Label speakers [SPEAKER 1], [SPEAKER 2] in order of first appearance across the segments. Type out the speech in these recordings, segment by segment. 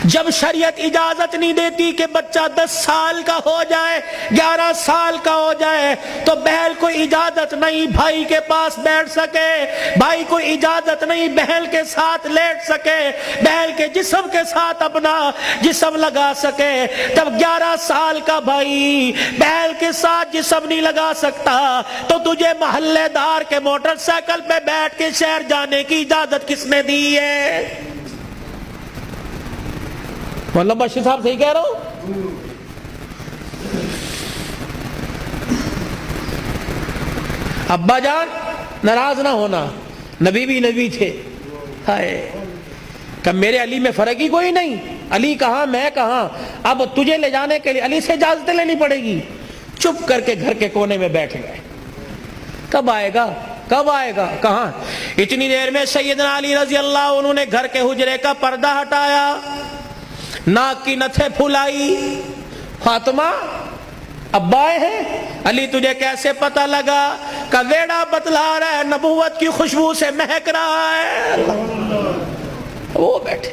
[SPEAKER 1] جب شریعت اجازت نہیں دیتی کہ بچہ 10 سال کا ہو جائے 11 سال کا ہو جائے تو بہن کو اجازت نہیں بھائی کے پاس بیٹھ سکے, بھائی کو اجازت نہیں بہن کے ساتھ لیٹ سکے, بہن کے جسم کے ساتھ اپنا جسم لگا سکے. تب 11 سال کا بھائی بہن کے ساتھ جسم نہیں لگا سکتا تو تجھے محلے دار کے موٹر سائیکل پہ بیٹھ کے شہر جانے کی اجازت کس نے دی ہے؟ مولانا بشیر صاحب صحیح کہہ رہا ہوں؟ ابا جان ناراض نہ ہونا, نبی بھی نبی تھے. کہ میرے علی میں فرق ہی کوئی نہیں, علی کہاں میں کہاں, اب تجھے لے جانے کے لیے علی سے اجازت لینی پڑے گی. چپ کر کے گھر کے کونے میں بیٹھ گئے. کب آئے گا کب آئے گا کہاں؟ اتنی دیر میں سیدنا علی رضی اللہ عنہ نے گھر کے حجرے کا پردہ ہٹایا, ناک کی نتھے پھلائی. فاطمہ ابا آئے ہیں. علی تجھے کیسے پتہ لگا؟ کہ ویڑا بتلا رہا ہے, نبوت کی خوشبو سے مہک رہا ہے. وہ بیٹھے.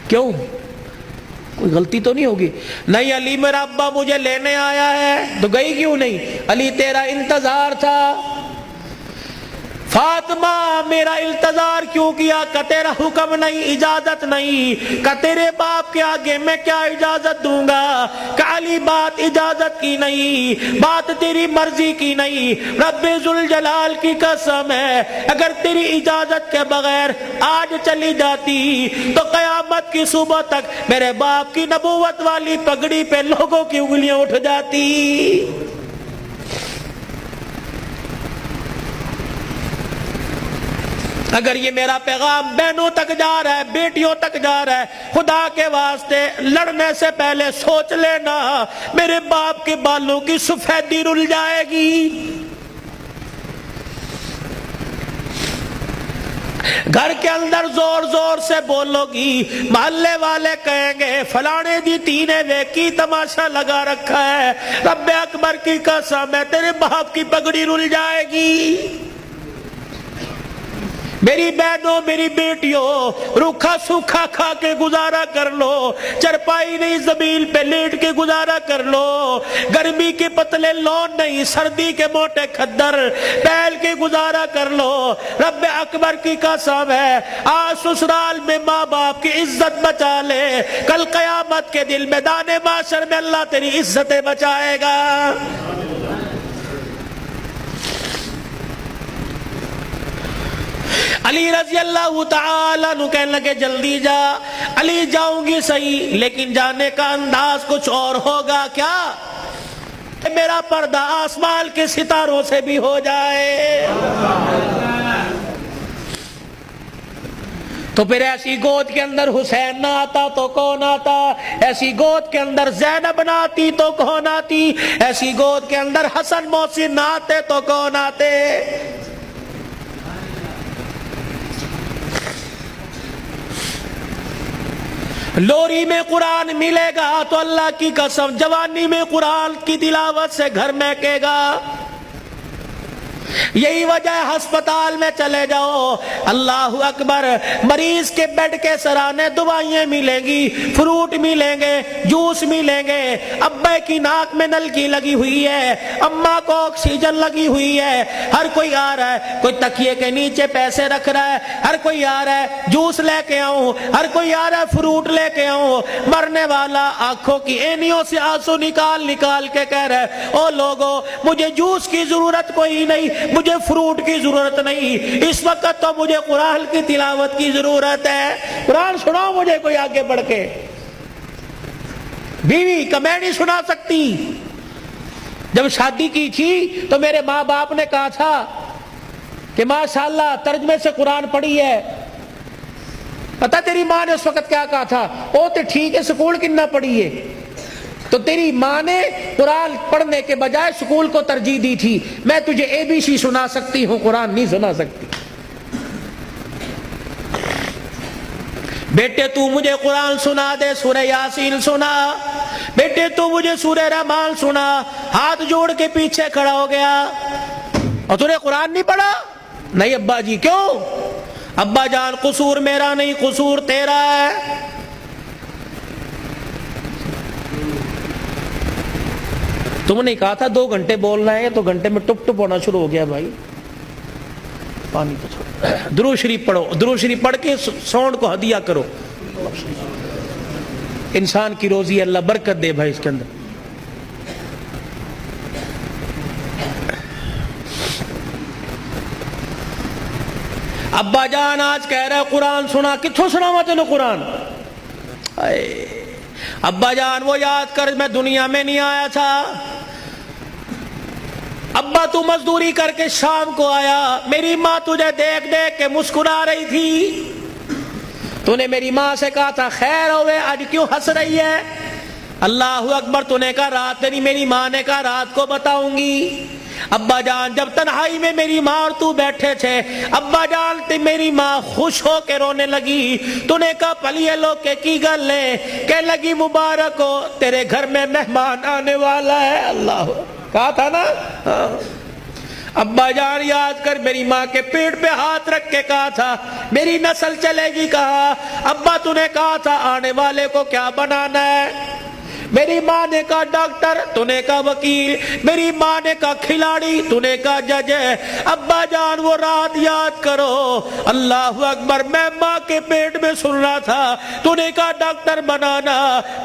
[SPEAKER 1] کیوں؟ کوئی غلطی تو نہیں ہوگی؟ نہیں علی میرا ابا مجھے لینے آیا ہے. تو گئی کیوں نہیں؟ علی تیرا انتظار تھا. فاطمہ میرا انتظار کیوں کیا؟ کہ تیرا حکم نہیں, اجازت نہیں. کہ تیرے باپ کے آگے میں کیا اجازت دوں گا؟ کہ علی بات اجازت کی نہیں, بات تیری مرضی کی نہیں. رب ذوالجلال کی قسم ہے اگر تیری اجازت کے بغیر آج چلی جاتی تو قیامت کی صبح تک میرے باپ کی نبوت والی پگڑی پہ لوگوں کی انگلیاں اٹھ جاتی. اگر یہ میرا پیغام بہنوں تک جا رہا ہے, بیٹیوں تک جا رہا ہے, خدا کے واسطے لڑنے سے پہلے سوچ لینا میرے باپ کے بالوں کی سفیدی رل جائے گی. گھر کے اندر زور زور سے بولو گی, محلے والے کہیں گے فلانے دی تینے ویکی تماشا لگا رکھا ہے. رب اکبر کی قسم ہے تیرے باپ کی پگڑی رل جائے گی. میری بہنوں میری بیٹیوں روکھا سوکھا کھا کے گزارا کر لو, چرپائی نہیں زمین پہ لیٹ کے گزارا کر لو, گرمی کے پتلے لون نہیں سردی کے موٹے کھدر پہل کے گزارا کر لو. رب اکبر کی قسم ہے آج سسرال میں ماں باپ کی عزت بچا لے, کل قیامت کے دن میدان معاشر میں اللہ تیری عزتیں بچائے گا. علی رضی اللہ تعالیٰ عنہ کہنے لگے جلدی جا. علی جاؤں گی صحیح لیکن جانے کا انداز کچھ اور ہوگا. کیا؟ میرا پردہ آسمان کے ستاروں سے بھی ہو جائے. تو پھر ایسی گود کے اندر حسین نہ آتا تو کون آتا؟ ایسی گود کے اندر زینب نہ آتی تو کون آتی؟ ایسی گود کے اندر حسن محسن نہ آتے تو کون آتے؟ لوری میں قرآن ملے گا تو اللہ کی قسم جوانی میں قرآن کی تلاوت سے گھر مہکے گا. یہی وجہ ہے ہسپتال میں چلے جاؤ اللہ اکبر, مریض کے بیڈ کے سرانے دوائیں ملیں گی, فروٹ ملیں گے, جوس ملیں گے. ابے کی ناک میں نلکی لگی ہوئی ہے, اماں کو آکسیجن لگی ہوئی ہے. ہر کوئی آ رہا ہے, کوئی تکیے کے نیچے پیسے رکھ رہا ہے, ہر کوئی آ رہا ہے جوس لے کے آؤں, ہر کوئی آ رہا ہے فروٹ لے کے آؤں. مرنے والا آنکھوں کی اینیوں سے آنسو نکال نکال کے کہہ رہا ہے او لوگوں مجھے جوس کی ضرورت کوئی نہیں, مجھے فروٹ کی ضرورت نہیں, اس وقت تو مجھے قرآن کی تلاوت کی ضرورت ہے. قرآن سناؤ مجھے کوئی آگے بڑھ کے. بیوی کا میں نہیں سنا سکتی. جب شادی کی تھی تو میرے ماں باپ نے کہا تھا کہ ماشاءاللہ ترجمے سے قرآن پڑھی ہے. پتہ تیری ماں نے اس وقت کیا کہا تھا؟ او تے ٹھیک ہے سکول کنا پڑھی ہے. تو تیری ماں نے قرآن پڑھنے کے بجائے سکول کو ترجیح دی تھی. میں تجھے ABC سنا سکتی ہوں, قرآن نہیں سنا سکتی. بیٹے تو مجھے قرآن سنا دے, سورہ یاسین سنا. بیٹے تو مجھے سورہ رحمان سنا. ہاتھ جوڑ کے پیچھے کھڑا ہو گیا. اور تو نے قرآن نہیں پڑھا؟ نہیں ابا جی. کیوں؟ ابا جان قصور میرا نہیں, قصور تیرا ہے. تم نے کہا تھا 2 گھنٹے بولنا ہے تو گھنٹے میں ٹپ ٹپ ہونا شروع ہو گیا بھائی. پانی تو چھوڑو. درود شریف پڑھو, درود شریف پڑھ کے ساؤنڈ کو ہدیہ کرو. انسان کی روزی اللہ برکت دے بھائی اس کے اندر. ابا جان آج کہہ رہا ہے قرآن سنا, کتھوں سناوا تینوں قرآن؟ ابا جان وہ یاد کر میں دنیا میں نہیں آیا تھا. ابا تو مزدوری کر کے شام کو آیا, میری ماں تجھے دیکھ دیکھ کے مسکرا رہی تھی. تو نے میری ماں سے کہا تھا خیر ہوئے, آج کیوں ہنس رہی ہے؟ اللہ اکبر. تو نے کہا رات نہیں, میری ماں نے کہا رات کو بتاؤں گی. ابا جان جب تنہائی میں میری ماں اور تو بیٹھے تھے, ابا جان میری ماں خوش ہو کے رونے لگی. تو نے کہا پلیے لوگ کی گل ہے؟ کہ لگی مبارک ہو تیرے گھر میں مہمان آنے والا ہے. اللہ کہا تھا نا. ابا جان یاد کر میری ماں کے پیٹ پہ ہاتھ رکھ کے کہا تھا میری نسل چلے گی. کہا ابا تو نے کہا تھا آنے والے کو کیا بنانا ہے؟ میری ماں نے کہا ڈاکٹر, تو نے کہا وکیل. میری ماں نے کہا کھلاڑی, تو نے کہا جج. ابا جان وہ رات یاد کرو. اللہ اکبر. میں ماں کے پیٹ میں سن رہا تھا, تو نے کہا ڈاکٹر بنانا,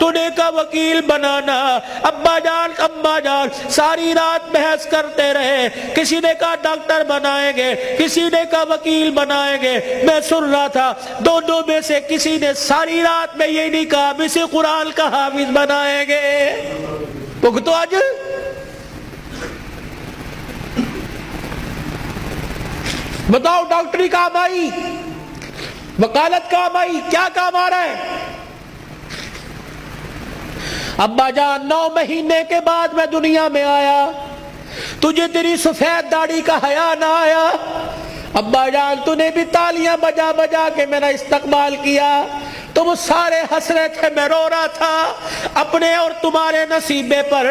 [SPEAKER 1] تو نے کہا وکیل بنانا. ابا جان اماں جان ساری رات بحث کرتے رہے. کسی نے کہا ڈاکٹر بنائیں گے, کسی نے کہا وکیل بنائیں گے. میں سن رہا تھا دونوں میں سے کسی نے ساری رات میں یہ نہیں کہا اسے قرآن کا حافظ بنائیں گے. تو آج بتاؤ ڈاکٹری کام آئی, وکالت کام آئی, کیا کام آ رہا ہے؟ ابا جان 9 مہینے کے بعد میں دنیا میں آیا, تجھے تیری سفید داڑھی کا حیا نہ آیا. ابا جان تو نے بھی تالیاں بجا بجا کے میرا استقبال کیا. تم سارے ہنس رہے تھے, میں رو رہا تھا اپنے اور تمہارے نصیبے پر.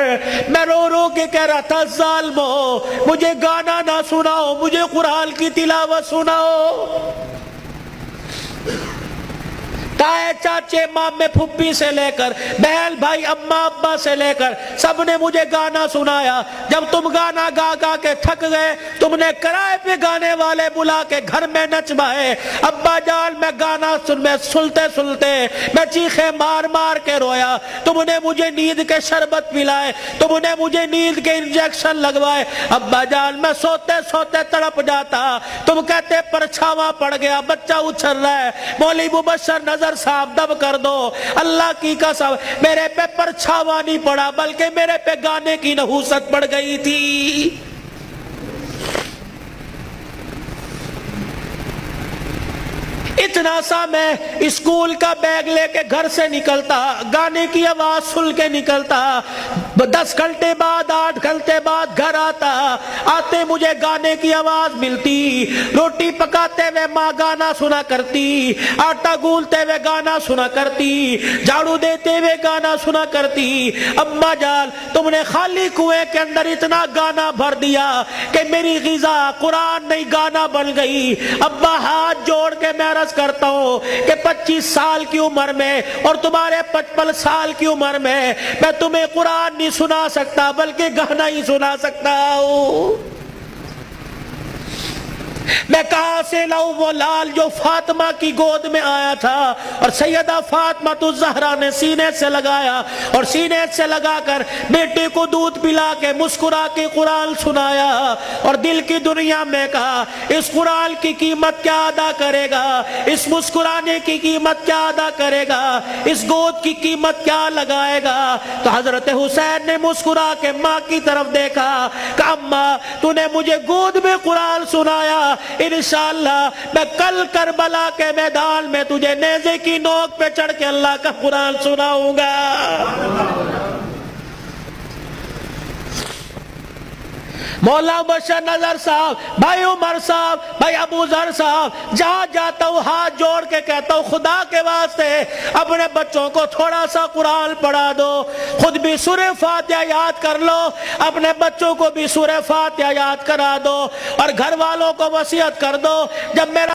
[SPEAKER 1] میں رو رو کے کہہ رہا تھا ظالمو مجھے گانا نہ سناؤ, مجھے قرآن کی تلاوت سناؤ. تائے چاچے مامے پھپھی سے لے کر بہن بھائی اماں ابا سے لے کر سب نے مجھے گانا سنایا. جب تم گانا گا گا کے تھک گئے, تم نے کرائے پہ گانے والے بلا کے گھر میں نچوائے. ابا جان میں گانا سنتے سنتے میں چیخے مار مار کے رویا. تم نے مجھے نیند کے شربت پلائے, تم نے مجھے نیند کے انجیکشن لگوائے. ابا جان میں سوتے سوتے تڑپ جاتا. تم کہتے پرچھاواں پڑ گیا, بچہ اچھل رہا ہے, مولوی مبشر نظر صاحب دب کر دو. اللہ کی قسم میرے پہ پرچھاوا نہیں پڑا بلکہ میرے پہ گانے کی نحوست پڑ گئی تھی. اتنا سا میں اسکول کا بیگ لے کے گھر سے نکلتا, گانے کی آواز سن کے نکلتا. 10 گھنٹے بعد 8 گھنٹے بعد گھر آتا, آتے مجھے گانے کی آواز ملتی. روٹی پکاتے ہوئے ماں گانا سنا کرتی, آٹا گولتے ہوئے گانا سنا کرتی, جھاڑو دیتے ہوئے گانا سنا کرتی. اماں جان تم نے خالی کنویں کے اندر اتنا گانا بھر دیا کہ میری غذا قرآن نہیں گانا بن گئی. ابا ہاتھ جوڑ کے میں عرض کرتا ہوں کہ 25 سال کی عمر میں اور تمہارے 55 سال کی عمر میں تمہیں قرآن نہیں سنا سکتا بلکہ گانا ہی سنا سکتا ہوں. میں کہاں سے لاؤں وہ لال جو فاطمہ کی گود میں آیا تھا اور سیدہ فاطمہ الزہرا نے سینے سے لگایا اور سینے سے لگا کر بیٹے کو دودھ پلا کے مسکرا کے قرآن سنایا اور دل کی دنیا میں کہا اس قرآن کی قیمت کیا ادا کرے گا, اس مسکرانے کی قیمت کیا ادا کرے گا, اس گود کی قیمت کیا لگائے گا. تو حضرت حسین نے مسکرا کے ماں کی طرف دیکھا کہ اماں تو نے مجھے گود میں قرآن سنایا, انشاءاللہ میں کل کربلا کے میدان میں تجھے نیزے کی نوک پہ چڑھ کے اللہ کا قرآن سناؤں گا. مولانا بشر نظر صاحب, بھائی عمر صاحب, بھائی ابو ذر صاحب, جہاں جاتا ہوں ہاتھ جوڑ کے کہتا ہوں خدا کے واسطے اپنے بچوں کو تھوڑا سا قرآن پڑھا دو, خود بھی سورہ فاتحہ یاد کر لو, اپنے بچوں کو بھی سورہ فاتحہ یاد کرا دو اور گھر والوں کو وصیت کر دو. جب میرا